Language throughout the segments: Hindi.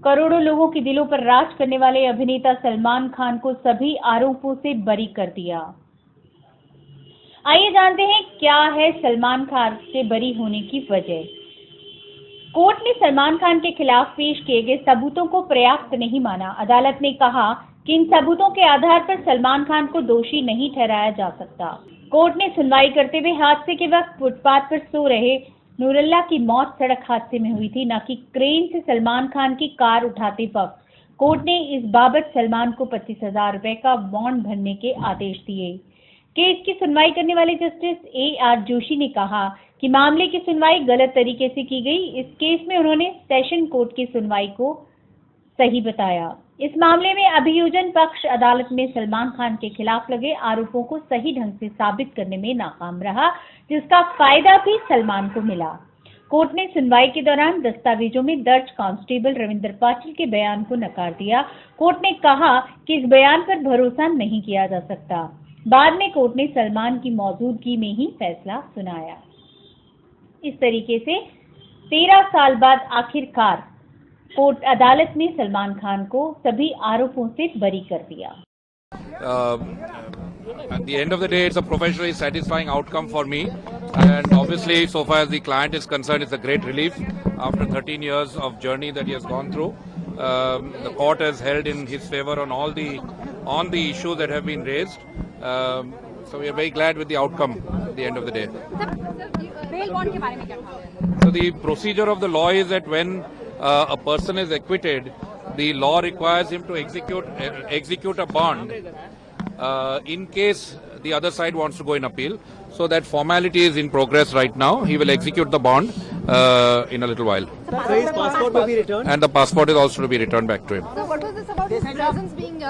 करोड़ों लोगों के दिलों पर राज करने वाले अभिनेता सलमान खान को सभी आरोपों से बरी कर दिया। आइए जानते हैं क्या है सलमान खान से बरी होने की वजह। कोर्ट ने सलमान खान के खिलाफ पेश किए गए सबूतों को पर्याप्त नहीं माना। अदालत ने कहा कि इन सबूतों के आधार पर सलमान खान को दोषी नहीं ठहराया जा सकता। कोर्ट ने सुनवाई करते हुए हादसे के वक्त फुटपाथ पर सो रहे नूरुल्लाह की मौत सड़क हादसे में हुई थी, न कि क्रेन से सलमान खान की कार उठाते वक्त। कोर्ट ने इस बाबत सलमान को 25,000 रुपए का बॉन्ड भरने के आदेश दिए। केस की सुनवाई करने वाले जस्टिस A.R. जोशी ने कहा कि मामले की सुनवाई गलत तरीके से की गई। इस केस में उन्होंने सेशन कोर्ट की सुनवाई को सही बताया। इस मामले में अभियोजन पक्ष अदालत में सलमान खान के खिलाफ लगे आरोपों को सही ढंग से साबित करने में नाकाम रहा, जिसका फायदा भी सलमान को मिला। कोर्ट ने सुनवाई के दौरान दस्तावेजों में दर्ज कांस्टेबल रविंदर पाटिल के बयान को नकार दिया। कोर्ट ने कहा कि इस बयान पर भरोसा नहीं किया जा सकता। बाद में कोर्ट ने सलमान की मौजूदगी में ही फैसला सुनाया। इस तरीके से 13 साल बाद आखिरकार कोर्ट अदालत ने सलमान खान को सभी आरोपों से बरी कर दिया। At the end of the day, it's a professionally satisfying outcome for me, and obviously, so far as the client is concerned, it's a great relief after 13 years of journey that he has gone through. The court has held in his favor on all the issues that have been raised. So we are very glad with the outcome at the end of the day. So the procedure of the law is that when a person is acquitted, the law requires him to execute a bond in case the other side wants to go in appeal. So that formality is in progress right now. He will execute the bond in a little while. So his passport will be returned? And the passport is also to be returned back to him. So what was this about his presence being,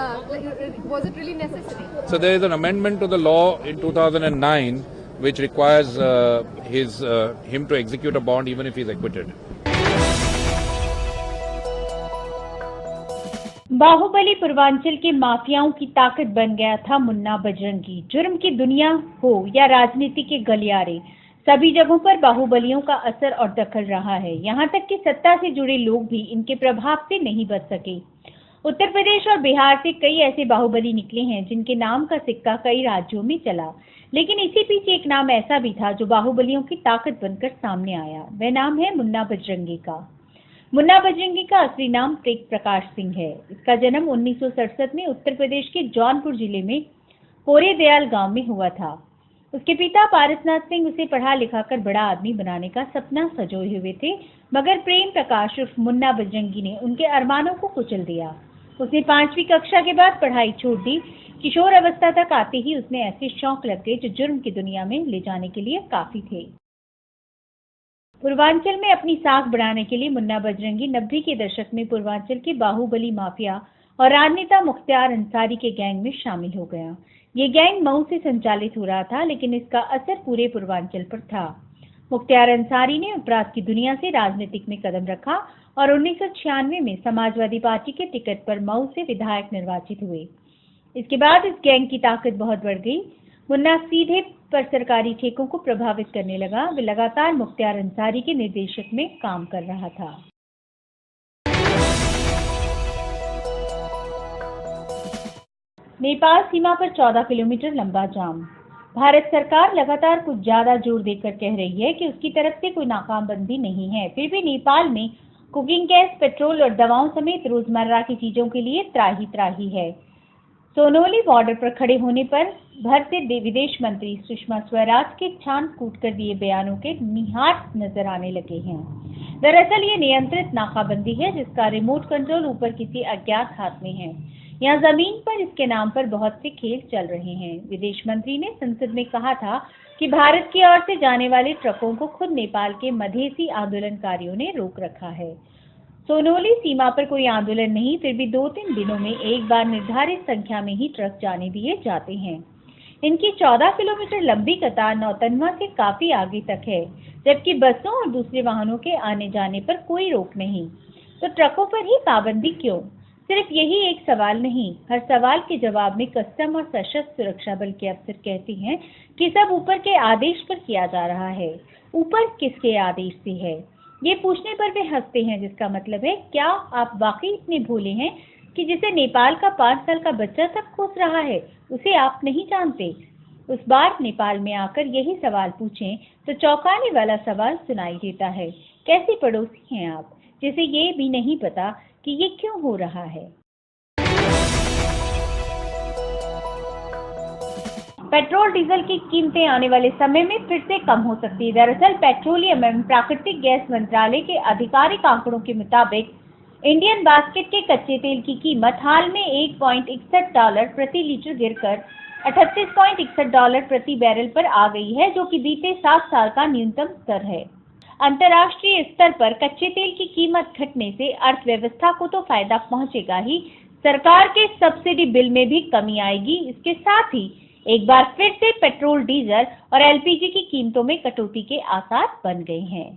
was it really necessary? So there is an amendment to the law in 2009 which requires him to execute a bond even if he is acquitted. Baahubali Purvanchal के माफियाओं की ताकत बन गया था मुन्ना बजरंगी। जुर्म की दुनिया हो या राजनीति के गलियारे, सभी जगहों पर बाहुबलियों का असर और दखल रहा है। यहाँ तक कि सत्ता से जुड़े लोग भी इनके प्रभाव से नहीं बच सके। उत्तर प्रदेश और बिहार से कई ऐसे बाहुबली निकले हैं जिनके नाम का सिक्का कई राज्यों में चला, लेकिन इसी पीछे एक नाम ऐसा भी था जो बाहुबलियों की ताकत बनकर सामने आया। वह नाम है मुन्ना बजरंगी का। मुन्ना बजरंगी का असली नाम तेज प्रकाश सिंह है। इसका जन्म 1967 में उत्तर प्रदेश के जौनपुर जिले में कोरेदयाल गांव में हुआ था। उसके पिता पारसनाथ सिंह उसे पढ़ा लिखा कर बड़ा आदमी बनाने का सपना सजोए हुए थे, मगर प्रेम प्रकाश उर्फ मुन्ना बजरंगी ने उनके अरमानों को कुचल दिया। उसने 5वीं कक्षा के बाद पढ़ाई छोड़ दी। किशोर अवस्था तक आते ही उसने ऐसे शौक लग गए जो जुर्म की दुनिया में ले जाने के लिए काफी थे। पूर्वांचल में अपनी साख बढ़ाने के लिए मुन्ना बजरंगी 90 के दशक में पूर्वांचल के बाहुबली माफिया और राजनेता मुख्तार अंसारी के गैंग में शामिल हो गया। ये गैंग मऊ से संचालित हो रहा था, लेकिन इसका असर पूरे पूर्वांचल पर था। मुख्तार अंसारी ने अपराध की दुनिया से राजनीतिक में कदम रखा और 1996 में समाजवादी पार्टी के टिकट पर मऊ से विधायक निर्वाचित हुए। इसके बाद इस गैंग की ताकत बहुत बढ़ गई। मुन्ना सीधे पर सरकारी ठेकों को प्रभावित करने लगा। वे लगातार मुख्तार अंसारी के निर्देशक में काम कर रहा था। नेपाल सीमा पर 14 किलोमीटर लंबा जाम। भारत सरकार लगातार कुछ ज्यादा जोर देकर कह रही है कि उसकी तरफ से कोई नाकामबंदी नहीं है, फिर भी नेपाल में कुकिंग गैस, पेट्रोल और दवाओं समेत रोजमर्रा की चीजों के लिए त्राही त्राही है। सोनोली बॉर्डर पर खड़े होने पर भारतीय विदेश मंत्री सुषमा स्वराज के छान कूट कर दिए बयानों के निहात नजर आने लगे हैं। दरअसल ये नियंत्रित नाकाबंदी है जिसका रिमोट कंट्रोल ऊपर किसी अज्ञात हाथ में है। यहाँ जमीन पर इसके नाम पर बहुत से खेल चल रहे हैं। विदेश मंत्री ने संसद में कहा था कि भारत की ओर से जाने वाले ट्रकों को खुद नेपाल के मधेसी आंदोलनकारियों ने रोक रखा है। सोनोली सीमा पर कोई आंदोलन नहीं, फिर भी 2-3 दिनों में एक बार निर्धारित संख्या में ही ट्रक जाने दिए जाते हैं। इनकी 14 किलोमीटर लंबी कतार नौतनवा से काफी आगे तक है, जबकि बसों और दूसरे वाहनों के आने जाने पर कोई रोक नहीं। तो ट्रकों पर ही पाबंदी क्यों? सिर्फ यही एक सवाल नहीं, हर सवाल के जवाब में कस्टम और सशस्त्र सुरक्षा बल के अफसर कहते हैं कि सब ऊपर के आदेश पर किया जा रहा है। ऊपर किसके आदेश से है? ये पूछने पर वे हंसते हैं, जिसका मतलब है क्या आप वाकई इतने भोले हैं कि जिसे नेपाल का 5 साल का बच्चा तक कोस रहा है उसे आप नहीं जानते। उस बार नेपाल में आकर यही सवाल पूछें तो चौंकाने वाला सवाल सुनाई देता है, कैसे पड़ोसी हैं आप जिसे ये भी नहीं पता कि ये क्यों हो रहा है। पेट्रोल डीजल की कीमतें आने वाले समय में फिर से कम हो सकती है। दरअसल पेट्रोलियम एवं प्राकृतिक गैस मंत्रालय के आधिकारिक आंकड़ों के मुताबिक इंडियन बास्केट के कच्चे तेल की कीमत हाल में $1.61 प्रति लीटर गिरकर $38.61 प्रति बैरल पर आ गई है, जो कि बीते 7 साल का न्यूनतम स्तर है। अंतर्राष्ट्रीय स्तर पर कच्चे तेल की कीमत घटने से अर्थव्यवस्था को तो फायदा पहुंचेगा ही, सरकार के सब्सिडी बिल में भी कमी आएगी। इसके साथ ही एक बार फिर से पेट्रोल, डीजल और एलपीजी की कीमतों में कटौती के आसार बन गए हैं।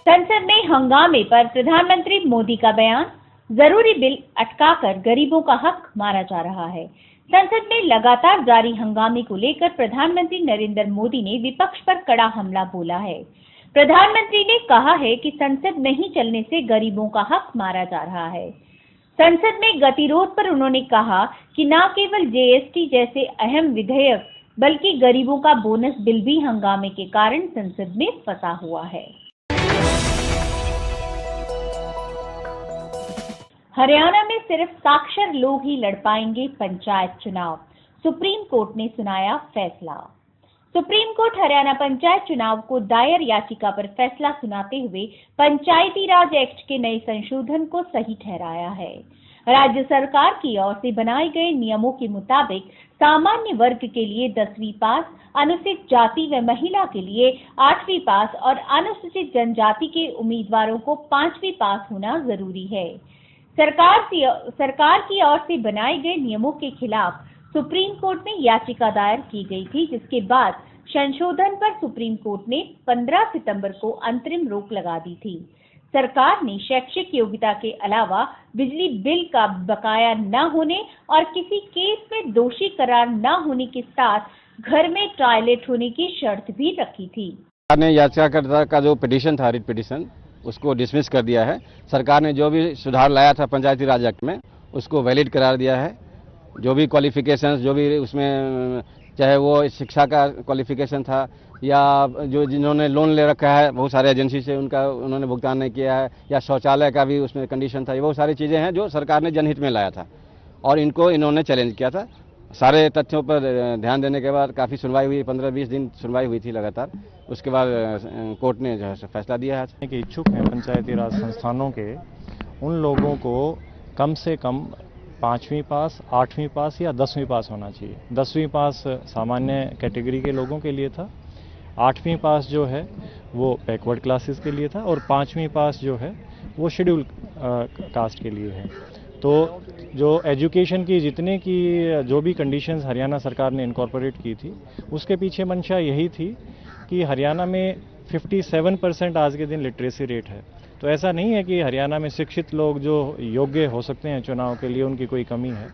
संसद में हंगामे पर प्रधानमंत्री मोदी का बयान, जरूरी बिल अटकाकर गरीबों का हक मारा जा रहा है। संसद में लगातार जारी हंगामे को लेकर प्रधानमंत्री नरेंद्र मोदी ने विपक्ष पर कड़ा हमला बोला है। प्रधानमंत्री ने कहा है कि संसद नहीं चलने से गरीबों का हक मारा जा रहा है। संसद में गतिरोध पर उन्होंने कहा कि न केवल जीएसटी जैसे अहम विधेयक बल्कि गरीबों का बोनस बिल भी हंगामे के कारण संसद में फंसा हुआ है। हरियाणा में सिर्फ साक्षर लोग ही लड़ पाएंगे पंचायत चुनाव, सुप्रीम कोर्ट ने सुनाया फैसला। सुप्रीम कोर्ट हरियाणा पंचायत चुनाव को दायर याचिका पर फैसला सुनाते हुए पंचायती राज एक्ट के नए संशोधन को सही ठहराया है। राज्य सरकार की ओर से बनाए गए नियमों के मुताबिक सामान्य वर्ग के लिए 10वीं पास, अनुसूचित जाति व महिला के लिए 8वीं पास और अनुसूचित जनजाति के उम्मीदवारों को 5वीं पास होना जरूरी है। सरकार की ओर से बनाए गए नियमों के खिलाफ सुप्रीम कोर्ट में याचिका दायर की गई थी, जिसके बाद संशोधन पर सुप्रीम कोर्ट ने 15 सितंबर को अंतरिम रोक लगा दी थी। सरकार ने शैक्षिक योग्यता के अलावा बिजली बिल का बकाया न होने और किसी केस में दोषी करार न होने के साथ घर में टॉयलेट होने की शर्त भी रखी थी। सरकार ने याचिकाकर्ता का जो पिटीशन था, रिट पिटीशन, उसको डिसमिस कर दिया है। सरकार ने जो भी सुधार लाया था पंचायती राज एक्ट में उसको वैलिड करार दिया है। जो भी क्वालिफिकेशंस, जो भी उसमें चाहे वो शिक्षा का क्वालिफिकेशन था या जो जिन्होंने लोन ले रखा है बहुत सारे एजेंसी से उनका उन्होंने भुगतान नहीं किया है, या शौचालय का भी उसमें कंडीशन था, ये बहुत सारी चीज़ें हैं जो सरकार ने जनहित में लाया था और इनको इन्होंने चैलेंज किया था। सारे तथ्यों पर ध्यान देने के बाद काफ़ी सुनवाई हुई, 15-20 दिन सुनवाई हुई थी लगातार। उसके बाद कोर्ट ने जो है फैसला दिया है कि इच्छुक हैं पंचायती राज संस्थानों के उन लोगों को कम से कम 5वीं पास, 8वीं पास या 10वीं पास होना चाहिए। 10वीं पास सामान्य कैटेगरी के लोगों के लिए था, 8वीं पास जो है वो बैकवर्ड क्लासेस के लिए था और 5वीं पास जो है वो शेड्यूल कास्ट के लिए है। तो जो एजुकेशन की जितने की जो भी कंडीशंस हरियाणा सरकार ने इनकॉर्पोरेट की थी उसके पीछे मंशा यही थी कि हरियाणा में 57% आज के दिन लिटरेसी रेट है। तो ऐसा नहीं है कि हरियाणा में शिक्षित लोग जो योग्य हो सकते हैं चुनाव के लिए उनकी कोई कमी है,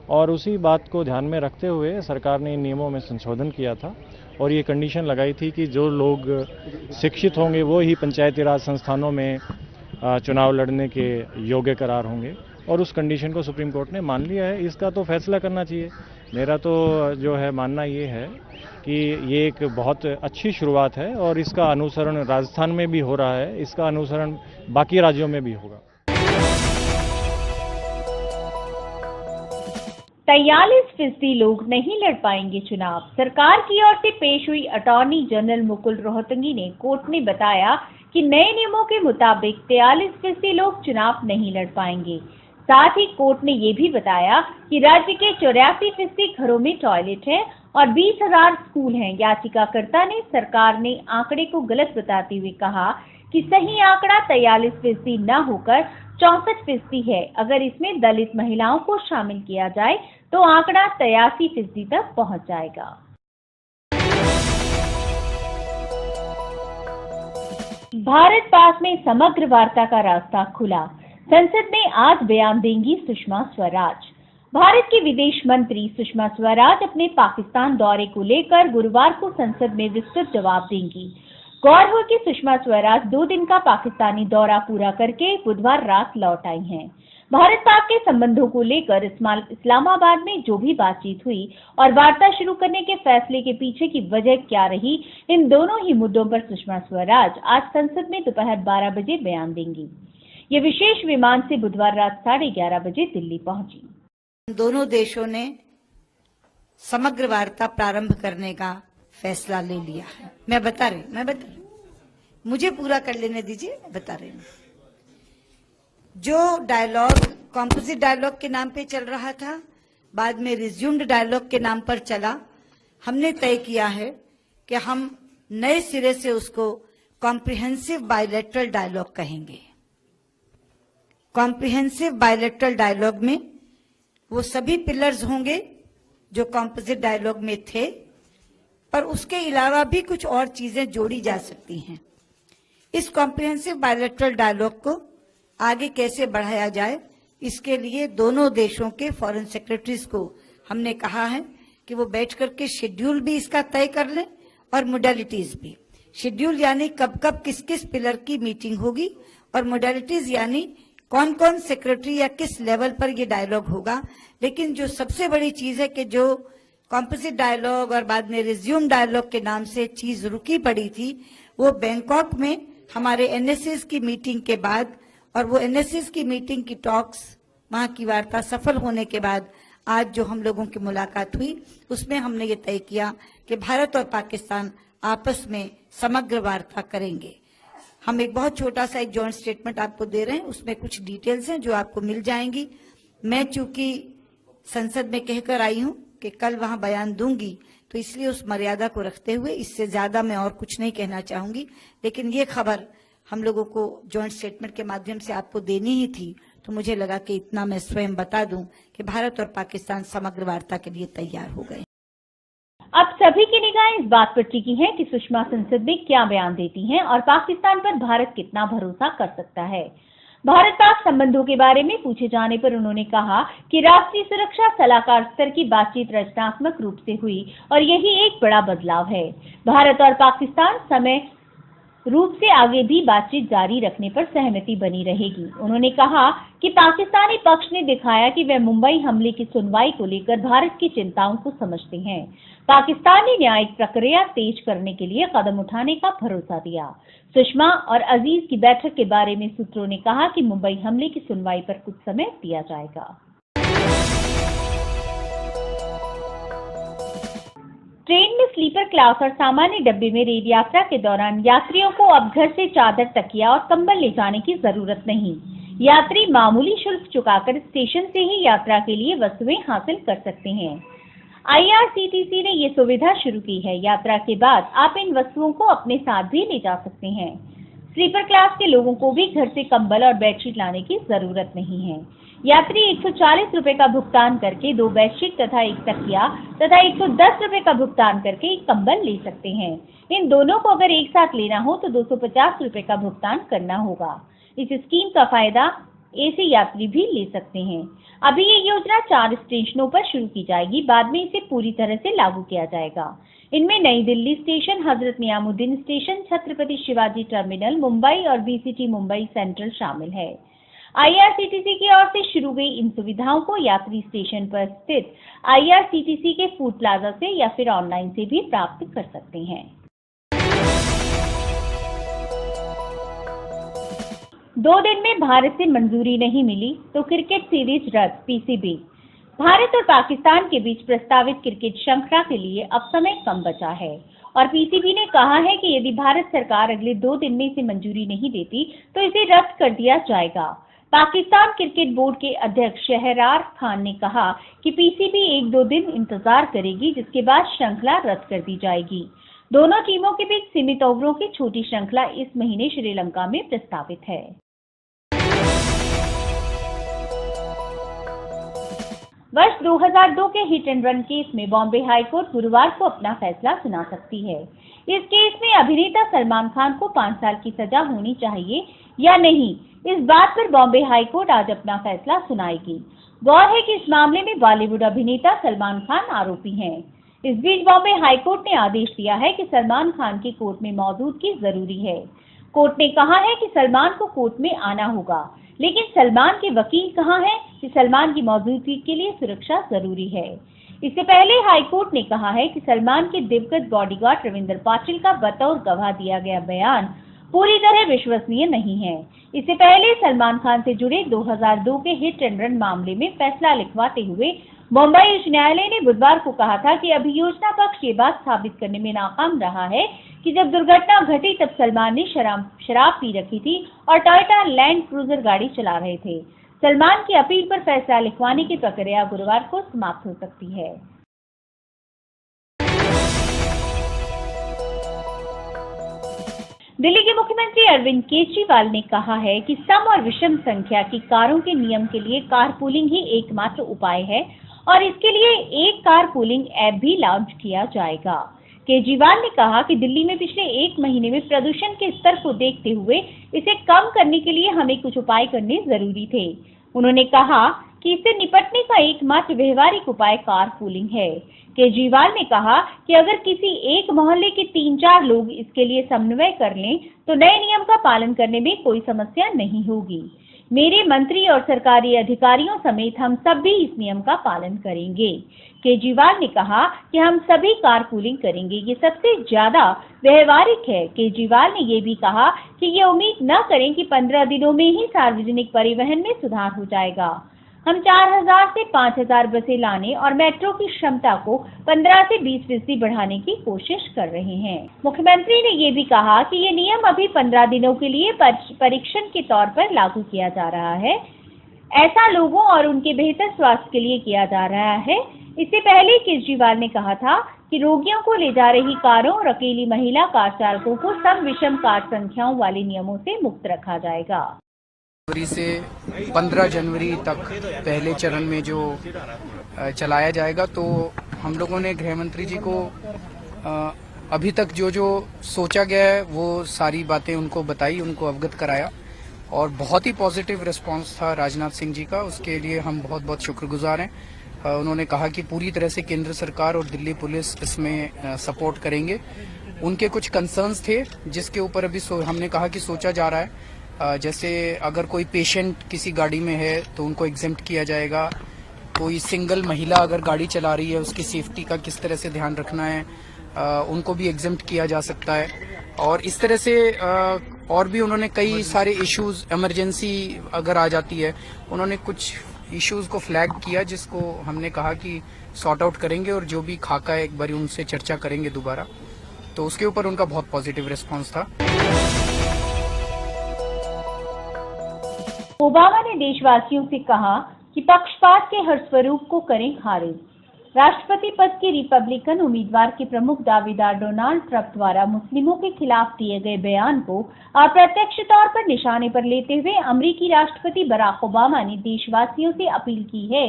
और उसी बात को ध्यान में रखते हुए सरकार ने इन नियमों में संशोधन किया था और ये कंडीशन लगाई थी कि जो लोग शिक्षित होंगे वो ही पंचायती राज संस्थानों में चुनाव लड़ने के योग्य करार होंगे, और उस कंडीशन को सुप्रीम कोर्ट ने मान लिया है। इसका तो फैसला करना चाहिए। मेरा तो जो है मानना ये है कि ये एक बहुत अच्छी शुरुआत है और इसका अनुसरण राजस्थान में भी हो रहा है, इसका अनुसरण बाकी राज्यों में भी होगा। 43% लोग नहीं लड़ पाएंगे चुनाव। सरकार की ओर से पेश हुई अटॉर्नी जनरल मुकुल रोहतगी ने कोर्ट में बताया कि नए नियमों के मुताबिक 43% लोग चुनाव नहीं लड़ पाएंगे। साथ ही कोर्ट ने ये भी बताया कि राज्य के 84% घरों में टॉयलेट है और 20,000 स्कूल हैं। याचिकाकर्ता ने सरकार ने आंकड़े को गलत बताते हुए कहा कि सही आंकड़ा 43% न होकर 64% है। अगर इसमें दलित महिलाओं को शामिल किया जाए तो आंकड़ा 83% तक पहुंच जाएगा। भारत पाक में समग्र वार्ता का रास्ता खुला। संसद में आज बयान देंगी सुषमा स्वराज। भारत की विदेश मंत्री सुषमा स्वराज अपने पाकिस्तान दौरे को लेकर गुरुवार को संसद में विस्तृत जवाब देंगी। गौर हो कि सुषमा स्वराज 2 दिन का पाकिस्तानी दौरा पूरा करके बुधवार रात लौट आई हैं। भारत पाक के संबंधों को लेकर इस्लामाबाद में जो भी बातचीत हुई और वार्ता शुरू करने के फैसले के पीछे की वजह क्या रही, इन दोनों ही मुद्दों पर सुषमा स्वराज आज संसद में दोपहर 12 बजे बयान देंगी। ये विशेष विमान से बुधवार रात 11:30 बजे दिल्ली पहुंची। दोनों देशों ने समग्र वार्ता प्रारंभ करने का फैसला ले लिया है। मैं बता रही मुझे पूरा कर लेने दीजिए, मैं बता रही हूँ। जो डायलॉग कॉम्पोजिट डायलॉग के नाम पे चल रहा था, बाद में रिज्यूम्ड डायलॉग के नाम पर चला, हमने तय किया है कि हम नए सिरे से उसको कॉम्प्रिहेंसिव बायलैटरल डायलॉग कहेंगे। कॉम्प्रिहेंसिव बायलैटरल डायलॉग में वो सभी पिलर्स होंगे जो कॉम्पोजिट डायलॉग में थे, पर उसके अलावा भी कुछ और चीजें जोड़ी जा सकती हैं। इस कॉम्प्रिहेंसिव बायलैटरल डायलॉग को आगे कैसे बढ़ाया जाए, इसके लिए दोनों देशों के फॉरेन सेक्रेटरीज को हमने कहा है कि वो बैठ करके शेड्यूल भी इसका तय कर लें और मोडालिटीज भी। शेड्यूल यानी कब कब किस किस पिलर की मीटिंग होगी, और मोडालिटीज यानी कौन कौन सेक्रेटरी या किस लेवल पर ये डायलॉग होगा। लेकिन जो सबसे बड़ी चीज है कि जो कॉम्पोजिट डायलॉग और बाद में रिज्यूम डायलॉग के नाम से चीज रुकी पड़ी थी, वो बैंकॉक में हमारे एनएसएस की मीटिंग के बाद, और वो एनएसएस की मीटिंग की टॉक्स, वहां की वार्ता सफल होने के बाद आज जो हम लोगों की मुलाकात हुई, उसमें हमने ये तय किया कि भारत और पाकिस्तान आपस में समग्र वार्ता करेंगे। हम एक बहुत छोटा सा एक जॉइंट स्टेटमेंट आपको दे रहे हैं, उसमें कुछ डिटेल्स हैं जो आपको मिल जाएंगी। मैं चूंकि संसद में कहकर आई हूं कि कल वहां बयान दूंगी, तो इसलिए उस मर्यादा को रखते हुए इससे ज्यादा मैं और कुछ नहीं कहना चाहूंगी। लेकिन ये खबर हम लोगों को जॉइंट स्टेटमेंट के माध्यम से आपको देनी ही थी, तो मुझे लगा कि इतना मैं स्वयं बता दूं कि भारत और पाकिस्तान समग्र वार्ता के लिए तैयार हो गए। अब सभी की निगाहें इस बात पर टिकी हैं कि सुषमा संसद में क्या बयान देती हैं और पाकिस्तान पर भारत कितना भरोसा कर सकता है। भारत पाक संबंधों के बारे में पूछे जाने पर उन्होंने कहा कि राष्ट्रीय सुरक्षा सलाहकार स्तर की बातचीत रचनात्मक रूप से हुई और यही एक बड़ा बदलाव है। भारत और पाकिस्तान समय रूप से आगे भी बातचीत जारी रखने पर सहमति बनी रहेगी। उन्होंने कहा कि पाकिस्तानी पक्ष ने दिखाया कि वह मुंबई हमले की सुनवाई को लेकर भारत की चिंताओं को समझते हैं। पाकिस्तान ने न्यायिक प्रक्रिया तेज करने के लिए कदम उठाने का भरोसा दिया। सुषमा और अजीज की बैठक के बारे में सूत्रों ने कहा कि मुंबई हमले की सुनवाई पर कुछ समय दिया जाएगा। ट्रेन में स्लीपर क्लास और सामान्य डब्बे में रेल यात्रा के दौरान यात्रियों को अब घर से चादर, तकिया और कंबल ले जाने की जरूरत नहीं। यात्री मामूली शुल्क चुकाकर स्टेशन से ही यात्रा के लिए वस्तुएं हासिल कर सकते हैं। IRCTC ने ये सुविधा शुरू की है। यात्रा के बाद आप इन वस्तुओं को अपने साथ भी ले जा सकते हैं। स्लीपर क्लास के लोगों को भी घर से कंबल और बेडशीट लाने की जरूरत नहीं है। यात्री 140 रुपए का भुगतान करके 2 बेडशीट तथा 1 तकिया तथा 110 रुपए का भुगतान करके 1 कंबल ले सकते हैं। इन दोनों को अगर एक साथ लेना हो तो 250 रुपए का भुगतान करना होगा। इस स्कीम का फायदा AC यात्री भी ले सकते हैं। अभी ये योजना 4 स्टेशनों पर शुरू की जाएगी, बाद में इसे पूरी तरह से लागू किया जाएगा। इनमें नई दिल्ली स्टेशन, हजरत नियामुद्दीन स्टेशन, छत्रपति शिवाजी टर्मिनल, मुंबई और BCT मुंबई सेंट्रल शामिल है। IRCTC की ओर से शुरू गई इन सुविधाओं को यात्री स्टेशन पर स्थित IRCTC के फूड प्लाजा से या फिर ऑनलाइन से भी प्राप्त कर सकते हैं। 2 दिन में भारत से मंजूरी नहीं मिली तो क्रिकेट सीरीज रद्द। PCB। भारत और पाकिस्तान के बीच प्रस्तावित क्रिकेट श्रृंखला के लिए अब समय कम बचा है और PCB ने कहा है कि यदि भारत सरकार अगले 2 दिन में इसे मंजूरी नहीं देती तो इसे रद्द कर दिया जाएगा। पाकिस्तान क्रिकेट बोर्ड के अध्यक्ष शहरयार खान ने कहा कि PCB 1-2 दिन इंतजार करेगी, जिसके बाद श्रृंखला रद्द कर दी जाएगी। दोनों टीमों के बीच सीमित ओवरों की छोटी श्रृंखला इस महीने श्रीलंका में प्रस्तावित है। वर्ष 2002 के हिट एंड रन केस में बॉम्बे हाईकोर्ट गुरुवार को अपना फैसला सुना सकती है। इस केस में अभिनेता सलमान खान को 5 साल की सजा होनी चाहिए या नहीं, इस बात पर बॉम्बे हाईकोर्ट आज अपना फैसला सुनाएगी। गौर है कि इस मामले में बॉलीवुड अभिनेता सलमान खान आरोपी हैं। इस बीच बॉम्बे हाईकोर्ट ने आदेश दिया है कि सलमान खान की कोर्ट में मौजूदगी जरूरी है। कोर्ट ने कहा है कि सलमान को कोर्ट में आना होगा, लेकिन सलमान के वकील कहां हैं कि सलमान की मौजूदगी के लिए सुरक्षा जरूरी है। इससे पहले हाईकोर्ट ने कहा है कि सलमान के दिवंगत बॉडीगार्ड रविंदर पाटिल का बतौर गवाह दिया गया बयान पूरी तरह विश्वसनीय नहीं है। इससे पहले सलमान खान से जुड़े 2002 के हिट एंड रन मामले में फैसला लिखवाते हुए मुंबई उच्च न्यायालय ने बुधवार को कहा था कि अभियोजना पक्ष ये बात साबित करने में नाकाम रहा है कि जब दुर्घटना घटी तब सलमान ने शराब पी रखी थी और टोयोटा लैंड क्रूजर गाड़ी चला रहे थे। सलमान की अपील पर फैसला लिखवाने की प्रक्रिया गुरुवार को समाप्त हो सकती है। दिल्ली के मुख्यमंत्री अरविंद केजरीवाल ने कहा है कि सम और विषम संख्या की कारों के नियम के लिए कारपूलिंग ही एकमात्र उपाय है और इसके लिए एक कारपूलिंग ऐप भी लॉन्च किया जाएगा। केजरीवाल ने कहा कि दिल्ली में पिछले 1 महीने में प्रदूषण के स्तर को देखते हुए इसे कम करने के लिए हमें कुछ उपाय करने जरूरी थे। उन्होंने कहा कि इससे निपटने का एकमात्र व्यवहारिक उपाय कारपूलिंग है। केजरीवाल ने कहा कि अगर किसी एक मोहल्ले के 3-4 लोग इसके लिए समन्वय कर लें तो नए नियम का पालन करने में कोई समस्या नहीं होगी। मेरे मंत्री और सरकारी अधिकारियों समेत हम सब भी इस नियम का पालन करेंगे। केजरीवाल ने कहा कि हम सभी कारपूलिंग करेंगे, ये सबसे ज्यादा व्यवहारिक है। केजरीवाल ने ये भी कहा कि ये उम्मीद न करें कि 15 दिनों में ही सार्वजनिक परिवहन में सुधार हो जाएगा। हम 4000 से 5000 बसें लाने और मेट्रो की क्षमता को 15 से 20% बढ़ाने की कोशिश कर रहे हैं। मुख्यमंत्री ने ये भी कहा कि ये नियम अभी 15 दिनों के लिए परीक्षण के तौर पर लागू किया जा रहा है। ऐसा लोगों और उनके बेहतर स्वास्थ्य के लिए किया जा रहा है। इससे पहले केजरीवाल ने कहा था कि रोगियों को ले जा रही कारों और अकेली महिला कार चालकों को सम विषम कार संख्याओं वाले नियमों से मुक्त रखा जाएगा। जनवरी से 15 जनवरी तक पहले चरण में जो चलाया जाएगा, तो हम लोगों ने गृह मंत्री जी को अभी तक जो सोचा गया है वो सारी बातें उनको बताई, उनको अवगत कराया और बहुत ही पॉजिटिव रिस्पांस था राजनाथ सिंह जी का। उसके लिए हम बहुत बहुत शुक्रगुजार हैं। उन्होंने कहा कि पूरी तरह से केंद्र सरकार और दिल्ली पुलिस इसमें सपोर्ट करेंगे। उनके कुछ कंसर्न्स थे जिसके ऊपर अभी हमने कहा कि सोचा जा रहा है। जैसे अगर कोई पेशेंट किसी गाड़ी में है तो उनको एग्जेम्प्ट किया जाएगा। कोई सिंगल महिला अगर गाड़ी चला रही है उसकी सेफ्टी का किस तरह से ध्यान रखना है, उनको भी एग्जेम्प्ट किया जा सकता है। और इस तरह से और भी उन्होंने कई सारे इश्यूज, इमरजेंसी अगर आ जाती है, उन्होंने कुछ इश्यूज को फ्लैग किया जिसको हमने कहा कि सॉर्ट आउट करेंगे और जो भी खाका है एक बार उनसे चर्चा करेंगे दोबारा। तो उसके ऊपर उनका बहुत पॉजिटिव रिस्पॉन्स था। ओबामा ने देशवासियों से कहा कि पक्षपात के हर स्वरूप को करें खारिज। राष्ट्रपति पद के रिपब्लिकन उम्मीदवार के प्रमुख दावेदार डोनाल्ड ट्रंप द्वारा मुस्लिमों के खिलाफ दिए गए बयान को अप्रत्यक्ष तौर पर निशाने पर लेते हुए अमेरिकी राष्ट्रपति बराक ओबामा ने देशवासियों से अपील की है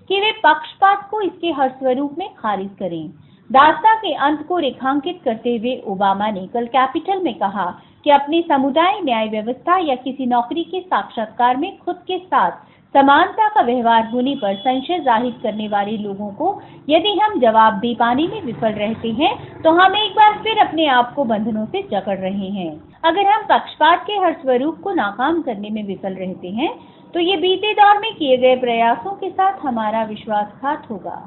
कि वे पक्षपात को इसके हर स्वरूप में खारिज करें। दास्तां के अंत को रेखांकित करते हुए ओबामा ने कल कैपिटल में कहा कि अपने समुदाय, न्याय व्यवस्था या किसी नौकरी के साक्षात्कार में खुद के साथ समानता का व्यवहार होने पर संशय जाहिर करने वाले लोगों को यदि हम जवाब दे पाने में विफल रहते हैं तो हम एक बार फिर अपने आप को बंधनों से जकड़ रहे हैं। अगर हम पक्षपात के हर स्वरूप को नाकाम करने में विफल रहते हैं तो ये बीते दौर में किए गए प्रयासों के साथ हमारा विश्वासघात होगा।